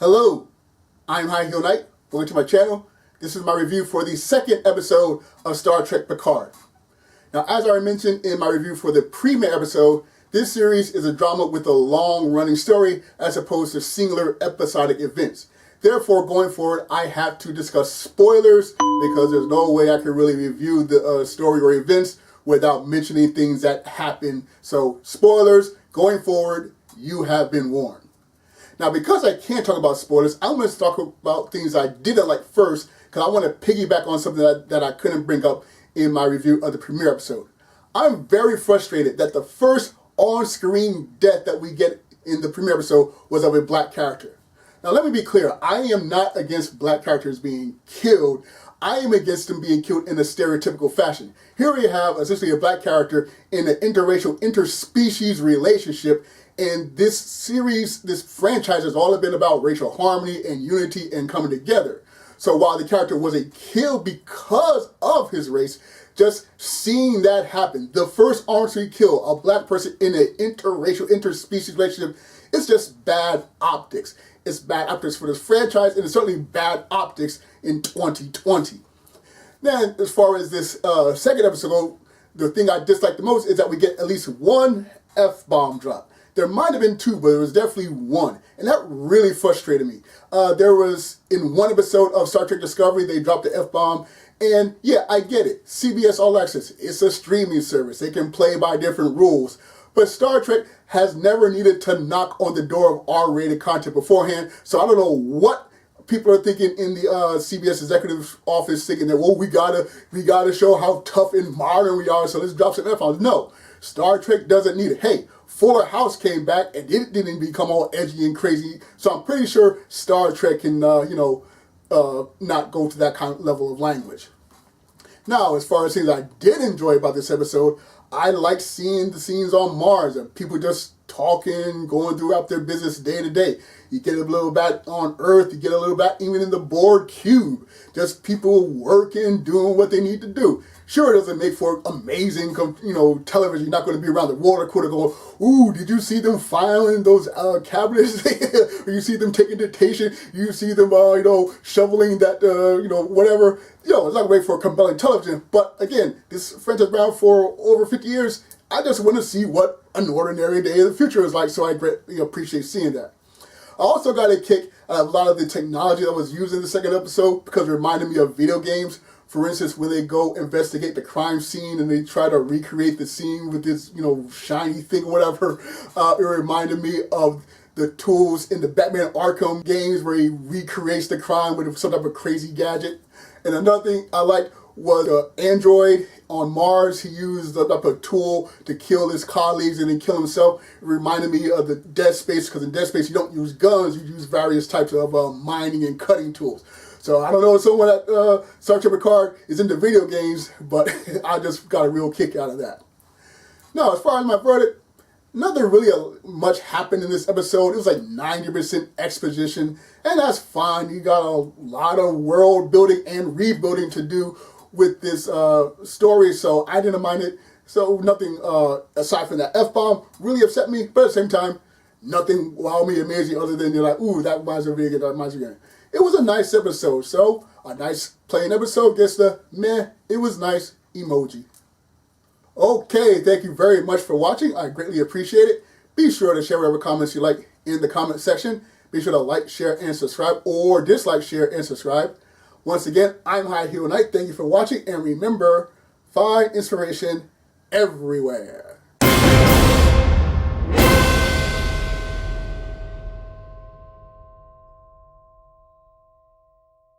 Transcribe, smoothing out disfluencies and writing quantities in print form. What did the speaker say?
Hello, I'm High Heel Knight. Welcome to my channel. This is my review for the second episode of Star Trek Picard. Now, as I mentioned in my review for the premiere episode, this series is a drama with a long-running story as opposed to singular episodic events. Therefore, going forward, I have to discuss spoilers because there's no way I can really review the story or events without mentioning things that happen. So, spoilers, going forward, you have been warned. Now, because I can't talk about spoilers, I'm going to talk about things I didn't like first because I want to piggyback on something that I couldn't bring up in my review of the premiere episode. I'm very frustrated that the first on-screen death that we get in the premiere episode was of a black character. Now, let me be clear. I am not against black characters being killed. I am against them being killed in a stereotypical fashion. Here we have essentially a black character in an interracial, interspecies relationship. And this series, this franchise has all been about racial harmony and unity and coming together. So while the character wasn't killed because of his race, just seeing that happen, the first on-screen kill, a black person in an interracial, interspecies relationship, it's just bad optics. It's bad optics for this franchise, and it's certainly bad optics in 2020. Then, as far as this second episode, the thing I dislike the most is that we get at least one F-bomb drop. There might have been two, but there was definitely one. And that really frustrated me. There was, in one episode of Star Trek Discovery, they dropped the F-bomb. And yeah, I get it. CBS All Access, it's a streaming service. They can play by different rules. But Star Trek has never needed to knock on the door of R-rated content beforehand. So I don't know what people are thinking in the CBS executive office, thinking that, well, we gotta show how tough and modern we are, so let's drop some F-bombs. No, Star Trek doesn't need it. Hey, Fuller House came back and it didn't become all edgy and crazy. So I'm pretty sure Star Trek can, not go to that kind of level of language. Now, as far as things I did enjoy about this episode, I like seeing the scenes on Mars and people just talking, going throughout their business day to day. You get a little bit on Earth, you get a little bit even in the Borg cube. Just people working, doing what they need to do. Sure, it doesn't make for amazing, television. You're not going to be around the water cooler going, ooh, did you see them filing those cabinets? Or you see them taking dictation? You see them, shoveling that, whatever. It's not going to make for compelling television. But again, this franchise been around for over 50 years. I just want to see what an ordinary day of the future is like, so I greatly appreciate seeing that. I also got a kick out of a lot of the technology that was used in the second episode because it reminded me of video games. For instance, when they go investigate the crime scene and they try to recreate the scene with this, shiny thing or whatever, it reminded me of the tools in the Batman Arkham games where he recreates the crime with some type of crazy gadget. And another thing I liked was an android on Mars. He used a tool to kill his colleagues and then kill himself. It reminded me of the Dead Space, because in Dead Space you don't use guns, you use various types of mining and cutting tools. So I don't know if someone at Star Trek Picard is into video games, but I just got a real kick out of that. Now, as far as my verdict, nothing really much happened in this episode. It was like 90% exposition, and that's fine. You got a lot of world building and rebuilding to do with this story, so I didn't mind it. So nothing aside from that F-bomb really upset me, but at the same time, nothing wowed me amazing other than you're like, ooh, that reminds me of video game, that reminds me of game. It was a nice episode, so a nice plain episode gets the meh, it was nice emoji. Okay, thank you very much for watching. I greatly appreciate it. Be sure to share whatever comments you like in the comment section. Be sure to like, share, and subscribe, or dislike, share, and subscribe. Once again, I'm High Heel Knight. Thank you for watching, and remember, find inspiration everywhere.